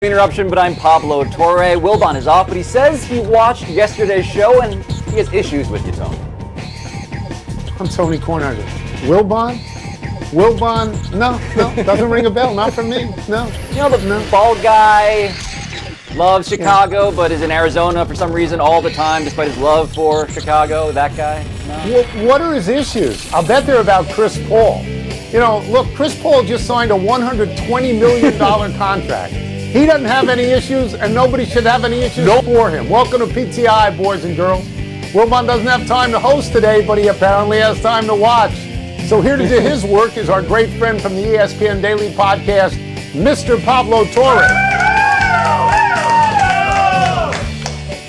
Interruption, but I'm Pablo Torre. Wilbon is off, but he says he watched yesterday's show and he has issues with you, Tony. I'm Tony Cornagher. Wilbon? No, doesn't ring a bell. Not for me. No. You know the bald guy loves Chicago, but is in Arizona for some reason all the time, despite his love for Chicago. That guy? No? What are his issues? I'll bet they're about Chris Paul. You know, look, Chris Paul just signed a $120 million contract. He doesn't have any issues, and nobody should have any issues for him. Welcome to PTI, boys and girls. Wilbon doesn't have time to host today, but he apparently has time to watch. So here to do his work is our great friend from the ESPN Daily Podcast, Mr. Pablo Torre.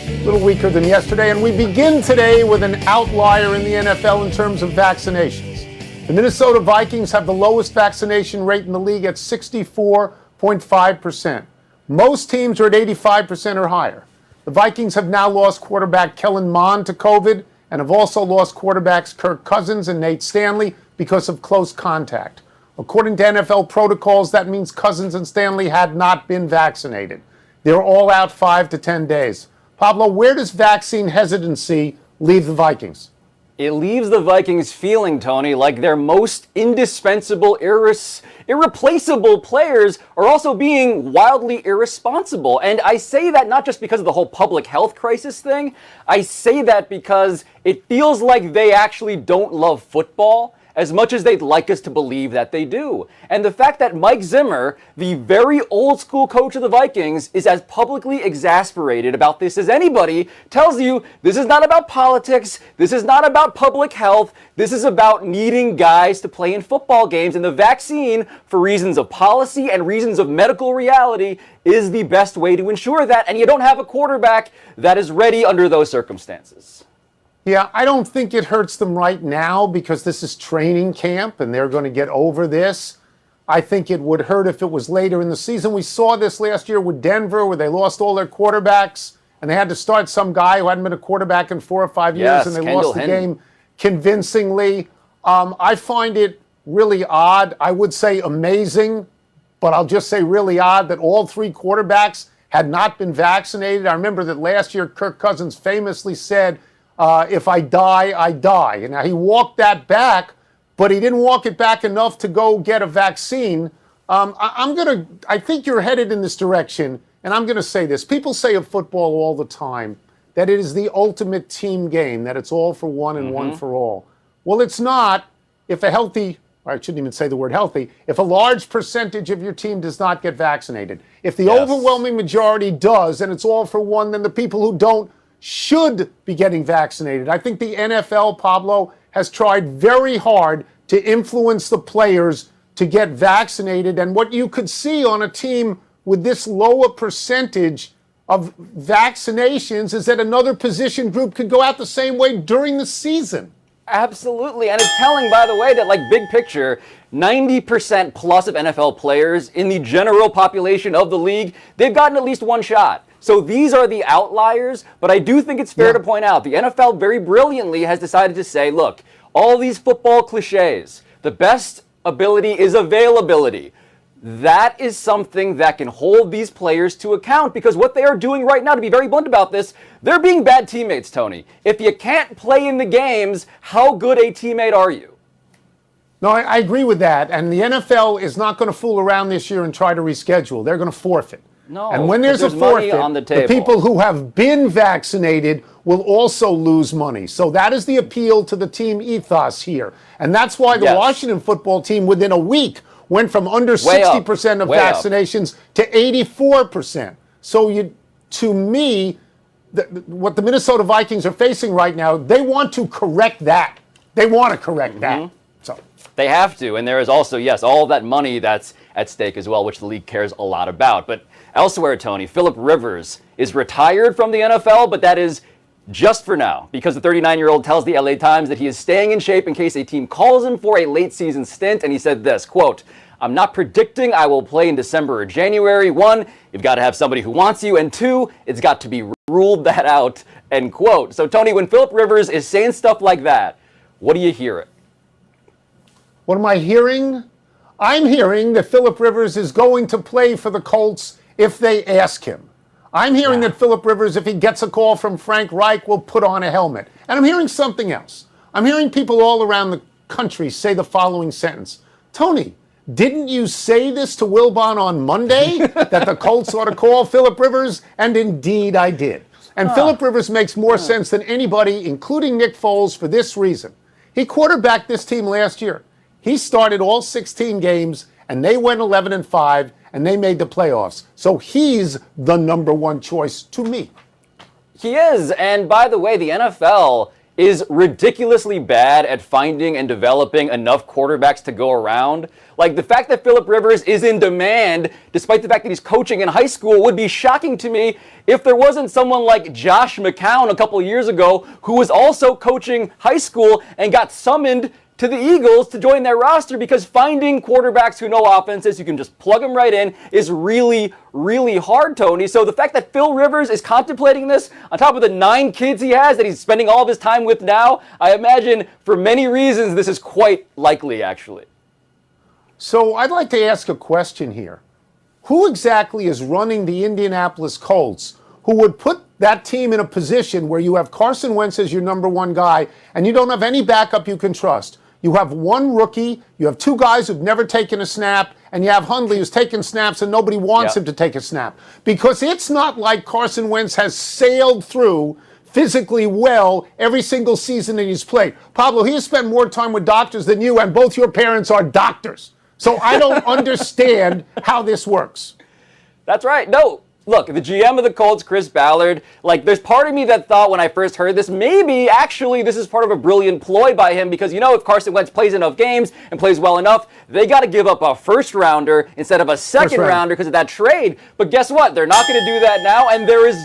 A little weaker than yesterday, and we begin today with an outlier in the NFL in terms of vaccinations. The Minnesota Vikings have the lowest vaccination rate in the league at 64.5%. Most teams are at 85% or higher. The Vikings have now lost quarterback Kellen Mond to COVID and have also lost quarterbacks Kirk Cousins and Nate Stanley because of close contact. According to NFL protocols, that means Cousins and Stanley had not been vaccinated. They're all out 5 to 10 days. Pablo, where does vaccine hesitancy leave the Vikings? It leaves the Vikings feeling, Tony, like their most indispensable, irreplaceable players are also being wildly irresponsible. And I say that not just because of the whole public health crisis thing. I say that because it feels like they actually don't love football as much as they'd like us to believe that they do. And the fact that Mike Zimmer, the very old school coach of the Vikings, is as publicly exasperated about this as anybody tells you this is not about politics, this is not about public health, this is about needing guys to play in football games, and the vaccine, for reasons of policy and reasons of medical reality, is the best way to ensure that, and you don't have a quarterback that is ready under those circumstances. Yeah, I don't think it hurts them right now because this is training camp and they're going to get over this. I think it would hurt if it was later in the season. We saw this last year with Denver where they lost all their quarterbacks and they had to start some guy who hadn't been a quarterback in 4 or 5 years and they lost the game convincingly. I find it really odd. I would say amazing, but I'll just say really odd that all 3 quarterbacks had not been vaccinated. I remember that last year Kirk Cousins famously said, if I die, I die. And now he walked that back, but he didn't walk it back enough to go get a vaccine. I think you're headed in this direction, and I'm going to say this. People say of football all the time that it is the ultimate team game, that it's all for one and one for all. Well, it's not if a healthy, or I shouldn't even say the word healthy, if a large percentage of your team does not get vaccinated. If the overwhelming majority does, and it's all for one, then the people who don't should be getting vaccinated. I think the NFL, Pablo, has tried very hard to influence the players to get vaccinated. And what you could see on a team with this lower percentage of vaccinations is that another position group could go out the same way during the season. Absolutely. And it's telling, by the way, that like big picture, 90% plus of NFL players in the general population of the league, they've gotten at least one shot. So these are the outliers, but I do think it's fair to point out the NFL very brilliantly has decided to say, look, all these football cliches, the best ability is availability. That is something that can hold these players to account because what they are doing right now, to be very blunt about this, they're being bad teammates, Tony. If you can't play in the games, how good a teammate are you? No, I agree with that. And the NFL is not going to fool around this year and try to reschedule. They're going to forfeit. No, and when there's a forfeit, on the table, the people who have been vaccinated will also lose money. So that is the appeal to the team ethos here. And that's why the Washington football team within a week went from under 60% of vaccinations to 84%. So to me, what the Minnesota Vikings are facing right now, they want to correct that. They want to correct that. So they have to. And there is also, all that money that's at stake as well, which the league cares a lot about. But elsewhere, Tony, Philip Rivers is retired from the NFL, but that is just for now, because the 39-year-old tells the LA Times that he is staying in shape in case a team calls him for a late season stint. And he said this, quote, "I'm not predicting I will play in December or January. 1, you've got to have somebody who wants you. And 2, it's got to be ruled that out," end quote. So, Tony, when Philip Rivers is saying stuff like that, what do you hear it? What am I hearing? I'm hearing that Philip Rivers is going to play for the Colts if they ask him. I'm hearing that Phillip Rivers, if he gets a call from Frank Reich, will put on a helmet. And I'm hearing something else. I'm hearing people all around the country say the following sentence. Tony, didn't you say this to Wilbon on Monday, that the Colts ought to call Phillip Rivers? And indeed I did. And Phillip Rivers makes more sense than anybody, including Nick Foles, for this reason. He quarterbacked this team last year. He started all 16 games, and they went 11-5, and they made the playoffs. So he's the number one choice to me. He is. And by the way, the NFL is ridiculously bad at finding and developing enough quarterbacks to go around. Like, the fact that Phillip Rivers is in demand, despite the fact that he's coaching in high school, would be shocking to me if there wasn't someone like Josh McCown a couple of years ago who was also coaching high school and got summoned to the Eagles to join their roster, because finding quarterbacks who know offenses, you can just plug them right in, is really, really hard, Tony. So the fact that Phil Rivers is contemplating this, on top of the 9 kids he has that he's spending all of his time with now, I imagine for many reasons this is quite likely, actually. So I'd like to ask a question here. Who exactly is running the Indianapolis Colts who would put that team in a position where you have Carson Wentz as your number one guy and you don't have any backup you can trust? You have one rookie, you have 2 guys who've never taken a snap, and you have Hundley who's taken snaps and nobody wants him to take a snap. Because it's not like Carson Wentz has sailed through physically well every single season that he's played. Pablo, he has spent more time with doctors than you, and both your parents are doctors. So I don't understand how this works. That's right. No. Look, the GM of the Colts, Chris Ballard, like, there's part of me that thought when I first heard this, maybe actually this is part of a brilliant ploy by him, because, you know, if Carson Wentz plays enough games and plays well enough, they got to give up a first rounder instead of a second rounder because of that trade. But guess what? They're not going to do that now, and there is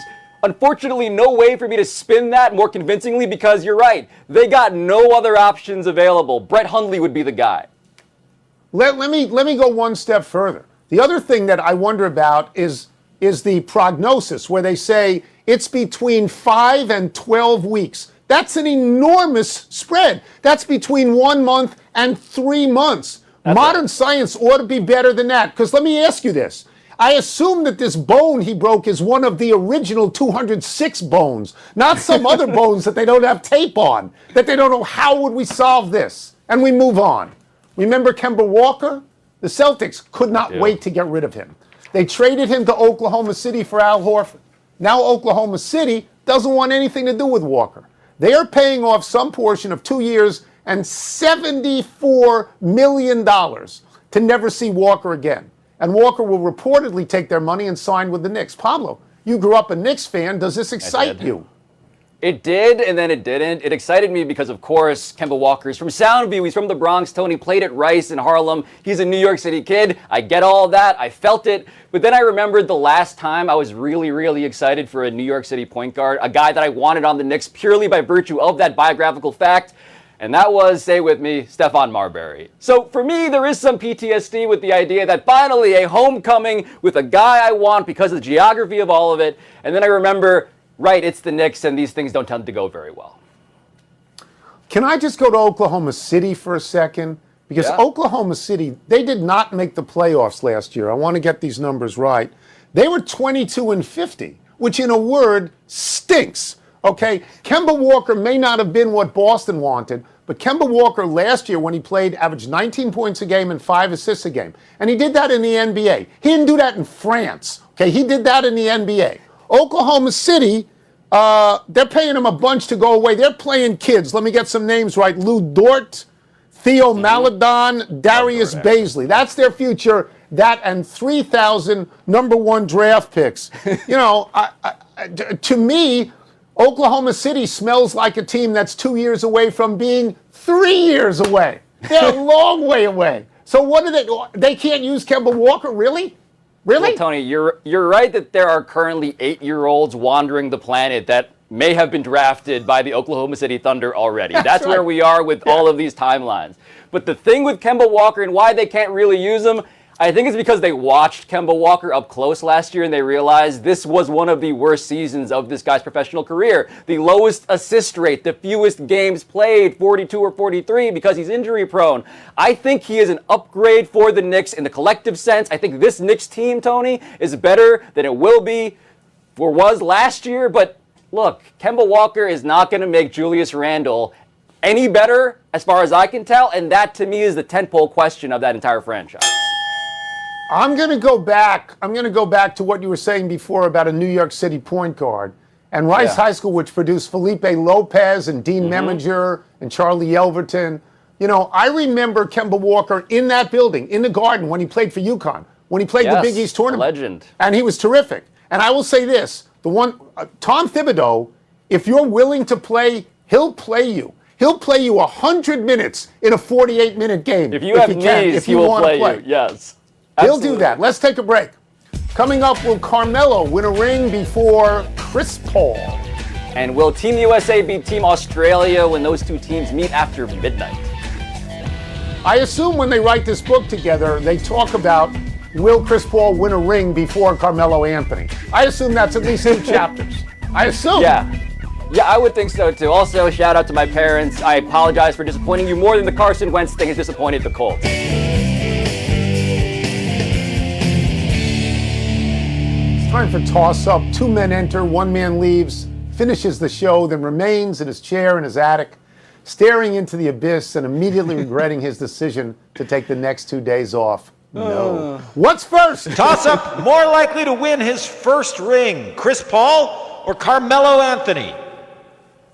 unfortunately no way for me to spin that more convincingly, because you're right. They got no other options available. Brett Hundley would be the guy. Let me go one step further. The other thing that I wonder about is the prognosis, where they say it's between 5 and 12 weeks. That's an enormous spread. That's between 1 month and 3 months. Modern science ought to be better than that. Because let me ask you this. I assume that this bone he broke is one of the original 206 bones, not some other bones that they don't have tape on, that they don't know how would we solve this. And we move on. Remember Kemba Walker? The Celtics could not wait to get rid of him. They traded him to Oklahoma City for Al Horford. Now Oklahoma City doesn't want anything to do with Walker. They are paying off some portion of 2 years and $74 million to never see Walker again. And Walker will reportedly take their money and sign with the Knicks. Pablo, you grew up a Knicks fan. Does this excite you? It did, and then it didn't. It excited me because, of course, Kemba Walker's from Soundview. He's from the Bronx. Tony played at Rice in Harlem. He's a New York City kid. I get all that. I felt it. But then I remembered the last time I was really, really excited for a New York City point guard, a guy that I wanted on the Knicks purely by virtue of that biographical fact. And that was, say with me, Stephon Marbury. So for me, there is some PTSD with the idea that finally a homecoming with a guy I want because of the geography of all of it. And then I remember, right, it's the Knicks, and these things don't tend to go very well. Can I just go to Oklahoma City for a second? Because Oklahoma City, they did not make the playoffs last year. I want to get these numbers right. They were 22-50, which in a word stinks. Okay, Kemba Walker may not have been what Boston wanted, but Kemba Walker last year when he played averaged 19 points a game and 5 assists a game. And he did that in the NBA. He didn't do that in France. Okay, he did that in the NBA. Oklahoma City, they're paying him a bunch to go away. They're playing kids. Let me get some names right. Lou Dort, Theo Maledon, Darius Baisley. That's their future. That and 3,000 number 1 draft picks. You know, to me, Oklahoma City smells like a team that's 2 years away from being 3 years away. They're a long way away. So what do they can't use Kemba Walker, really? Really? Well, Tony, you're right that there are currently 8-year-olds wandering the planet that may have been drafted by the Oklahoma City Thunder already. That's right. Where we are with all of these timelines. But the thing with Kemba Walker and why they can't really use him, I think it's because they watched Kemba Walker up close last year and they realized this was one of the worst seasons of this guy's professional career. The lowest assist rate, the fewest games played, 42 or 43, because he's injury prone. I think he is an upgrade for the Knicks in the collective sense. I think this Knicks team, Tony, is better than it will be or was last year. But look, Kemba Walker is not going to make Julius Randle any better as far as I can tell. And that to me is the tentpole question of that entire franchise. I'm going to go back to what you were saying before about a New York City point guard. And Rice High School, which produced Felipe Lopez and Dean Meminger and Charlie Yelverton. You know, I remember Kemba Walker in that building, in the Garden, when he played for UConn, when he played the Big East tournament. Legend. And he was terrific. And I will say this, Tom Thibodeau, if you're willing to play, he'll play you. He'll play you 100 minutes in a 48-minute game. If you have knees, he will play you. Yes. Absolutely. He'll do that. Let's take a break. Coming up, will Carmelo win a ring before Chris Paul? And will Team USA beat Team Australia when those two teams meet after midnight? I assume when they write this book together, they talk about will Chris Paul win a ring before Carmelo Anthony. I assume that's at least 2 chapters. I assume. Yeah, I would think so too. Also, shout out to my parents. I apologize for disappointing you more than the Carson Wentz thing has disappointed the Colts. Time for toss-up. 2 men enter, 1 man leaves, finishes the show, then remains in his chair in his attic, staring into the abyss and immediately regretting his decision to take the next 2 days off. No. What's first? Toss-up, more likely to win his first ring, Chris Paul or Carmelo Anthony?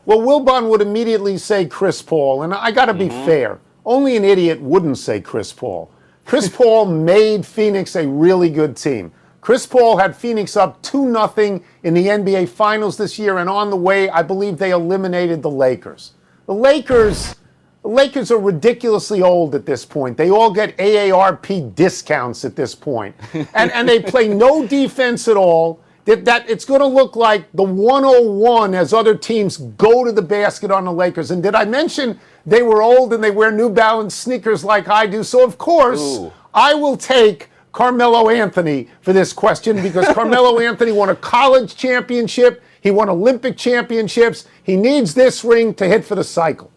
Well, Wilbon would immediately say Chris Paul, and I got to be fair. Only an idiot wouldn't say Chris Paul. Chris Paul made Phoenix a really good team. Chris Paul had Phoenix up 2-0 in the NBA Finals this year, and on the way, I believe they eliminated the Lakers. The Lakers are ridiculously old at this point. They all get AARP discounts at this point. And they play no defense at all. That it's going to look like the 101 as other teams go to the basket on the Lakers. And did I mention they were old and they wear New Balance sneakers like I do? So, of course, I will take Carmelo Anthony for this question because Carmelo Anthony won a college championship. He won Olympic championships. He needs this ring to hit for the cycle.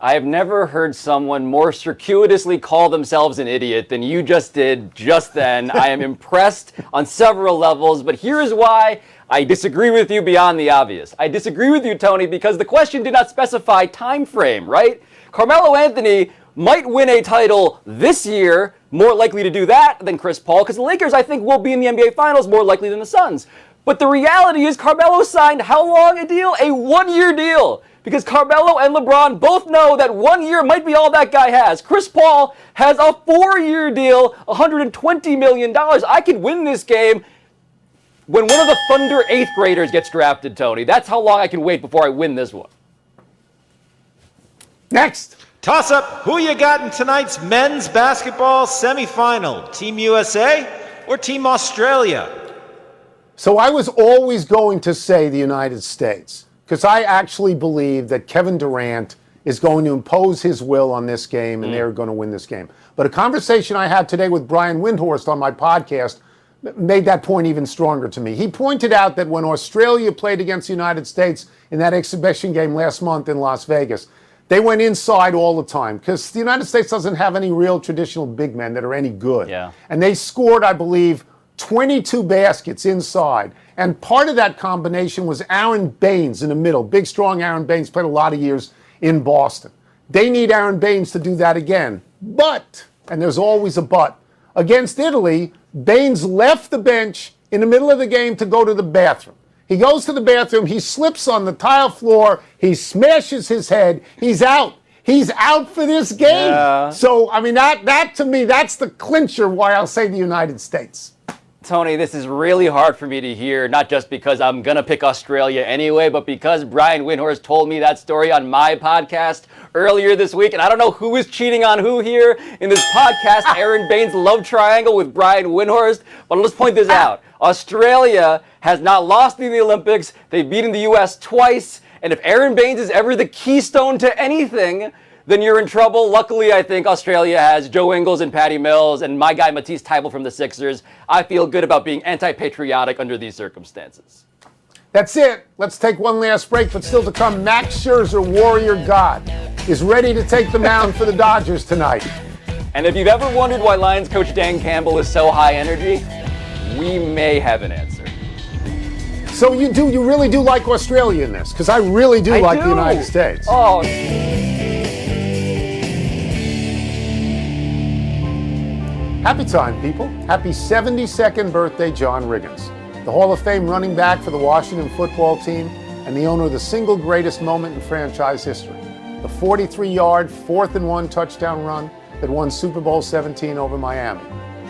I have never heard someone more circuitously call themselves an idiot than you just did just then. I am impressed on several levels, but here's why I disagree with you beyond the obvious. I disagree with you, Tony, because the question did not specify time frame, right? Carmelo Anthony might win a title this year, more likely to do that than Chris Paul, because the Lakers, I think, will be in the NBA Finals more likely than the Suns. But the reality is Carmelo signed how long a deal? A 1-year deal. Because Carmelo and LeBron both know that 1 year might be all that guy has. Chris Paul has a 4-year deal, $120 million. I could win this game when one of the Thunder 8th graders gets drafted, Tony. That's how long I can wait before I win this one. Next. Toss-up, who you got in tonight's men's basketball semifinal? Team USA or Team Australia? So I was always going to say the United States because I actually believe that Kevin Durant is going to impose his will on this game and they're going to win this game. But a conversation I had today with Brian Windhorst on my podcast made that point even stronger to me. He pointed out that when Australia played against the United States in that exhibition game last month in Las Vegas, they went inside all the time because the United States doesn't have any real traditional big men that are any good. Yeah. And they scored, I believe, 22 baskets inside. And part of that combination was Aaron Baines in the middle. Big, strong Aaron Baines, played a lot of years in Boston. They need Aaron Baines to do that again. But, and there's always a but, against Italy, Baines left the bench in the middle of the game to go to the bathroom. He goes to the bathroom, he slips on the tile floor, he smashes his head, he's out. He's out for this game. Yeah. So, I mean, that to me, that's the clincher why I'll say the United States. Tony, this is really hard for me to hear, not just because I'm going to pick Australia anyway, but because Brian Windhorst told me that story on my podcast earlier this week, and I don't know who is cheating on who here in this podcast, Aaron Baines' love triangle with Brian Windhorst, but let's point this out. Australia has not lost in the Olympics. They've beaten the U.S. twice, and if Aaron Baines is ever the keystone to anything, then you're in trouble. Luckily, I think Australia has Joe Ingles and Patty Mills and my guy Matisse Thybulle from the Sixers. I feel good about being anti-patriotic under these circumstances. That's it. Let's take one last break, but still to come, Max Scherzer, Warrior God, is ready to take the mound for the Dodgers tonight. And if you've ever wondered why Lions coach Dan Campbell is so high energy, we may have an answer. So you really do like Australia in this? Because I really do like the United States. Oh. Happy time, people. Happy 72nd birthday, John Riggins, the Hall of Fame running back for the Washington football team and the owner of the single greatest moment in franchise history, the 43-yard, 4th-and-1 touchdown run that won Super Bowl 17 over Miami.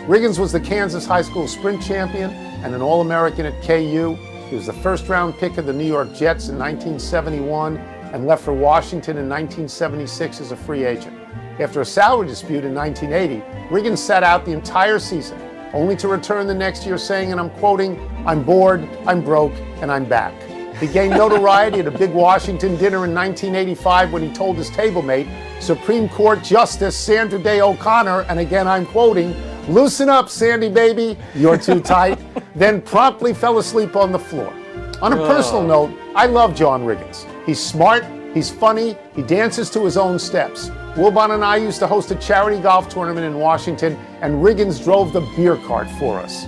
Riggins was the Kansas High School sprint champion and an All-American at KU. He was the first-round pick of the New York Jets in 1971 and left for Washington in 1976 as a free agent. After a salary dispute in 1980, Riggins sat out the entire season, only to return the next year saying, and I'm quoting, "I'm bored, I'm broke, and I'm back." He gained notoriety at a big Washington dinner in 1985 when he told his table-mate, Supreme Court Justice Sandra Day O'Connor, and again I'm quoting, "Loosen up, Sandy baby, you're too tight," then promptly fell asleep on the floor. On a personal note, I love John Riggins. He's smart, he's funny, he dances to his own steps. Wilbon and I used to host a charity golf tournament in Washington, and Riggins drove the beer cart for us.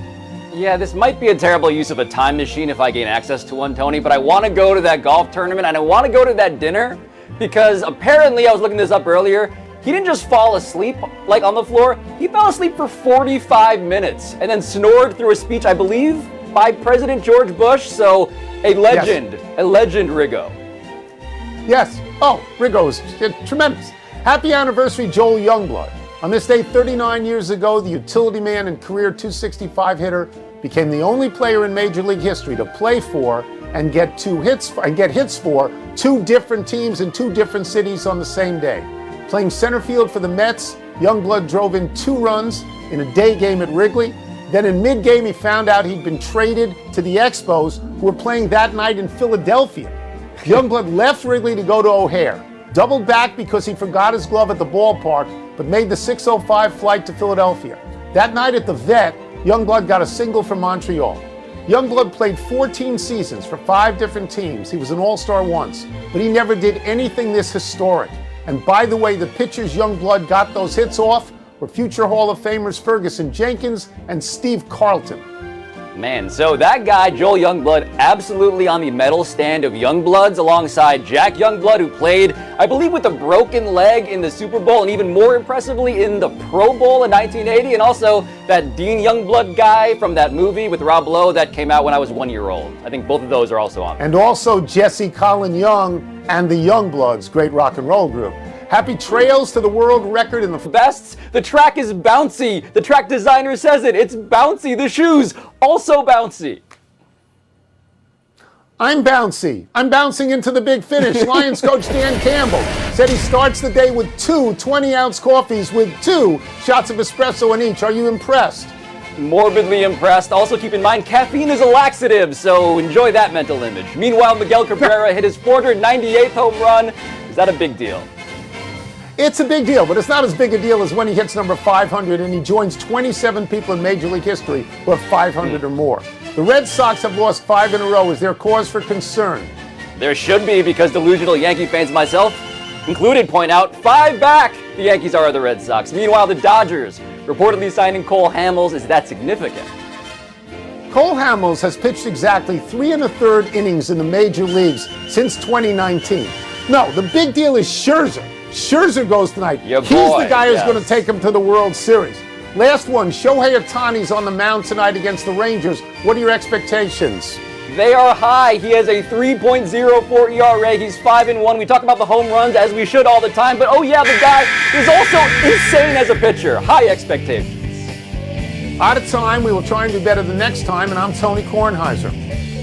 Yeah, this might be a terrible use of a time machine if I gain access to one, Tony, but I want to go to that golf tournament and I want to go to that dinner because apparently, I was looking this up earlier, he didn't just fall asleep like on the floor, he fell asleep for 45 minutes and then snored through a speech, I believe, by President George Bush, so a legend, a legend, Riggo. Yes, Riggo is tremendous. Happy anniversary, Joel Youngblood. On this day 39 years ago, the utility man and career 265 hitter became the only player in Major League history to play for and get hits for two different teams in two different cities on the same day. Playing center field for the Mets, Youngblood drove in 2 runs in a day game at Wrigley. Then in mid-game, he found out he'd been traded to the Expos, who were playing that night in Philadelphia. Youngblood left Wrigley to go to O'Hare, doubled back because he forgot his glove at the ballpark, but made the 6:05 flight to Philadelphia. That night at the Vet, Youngblood got a single from Montreal. Youngblood played 14 seasons for 5 different teams. He was an all-star once, but he never did anything this historic. And by the way, the pitchers Youngblood got those hits off were future Hall of Famers Ferguson Jenkins and Steve Carlton. Man, so that guy, Joel Youngblood, absolutely on the medal stand of Youngbloods alongside Jack Youngblood, who played, I believe, with a broken leg in the Super Bowl and even more impressively in the Pro Bowl in 1980, and also that Dean Youngblood guy from that movie with Rob Lowe that came out when I was 1 year old. I think both of those are also on there. And also Jesse Colin Young and the Youngbloods, great rock and roll group. Happy trails to the world record in the bests. The track is bouncy. The track designer says it. It's bouncy. The shoes, also bouncy. I'm bouncy. I'm bouncing into the big finish. Lions coach Dan Campbell said he starts the day with 2 20-ounce coffees with 2 shots of espresso in each. Are you impressed? Morbidly impressed. Also keep in mind, caffeine is a laxative, so enjoy that mental image. Meanwhile, Miguel Cabrera hit his 498th home run. Is that a big deal? It's a big deal, but it's not as big a deal as when he hits number 500 and he joins 27 people in Major League history who have 500 or more. The Red Sox have lost 5 in a row. Is there cause for concern? There should be, because delusional Yankee fans, myself included, point out 5 back the Yankees are of the Red Sox. Meanwhile, the Dodgers reportedly signing Cole Hamels. Is that significant? Cole Hamels has pitched exactly 3 1/3 innings in the major leagues since 2019. No, the big deal is Scherzer. Scherzer goes tonight. Your He's boy, the guy who's yes. going to take him to the World Series. Last one, Shohei Ohtani's on the mound tonight against the Rangers. What are your expectations? They are high. He has a 3.04 ERA. He's 5-1. We talk about the home runs as we should all the time, but oh yeah, the guy is also insane as a pitcher. High expectations. Out of time. We will try and do better the next time, and I'm Tony Kornheiser.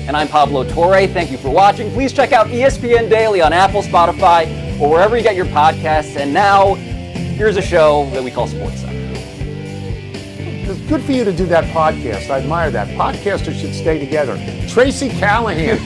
And I'm Pablo Torre. Thank you for watching. Please check out ESPN Daily on Apple, Spotify, or wherever you get your podcasts. And now, here's a show that we call Sports Center. It's good for you to do that podcast. I admire that. Podcasters should stay together. Tracy Callahan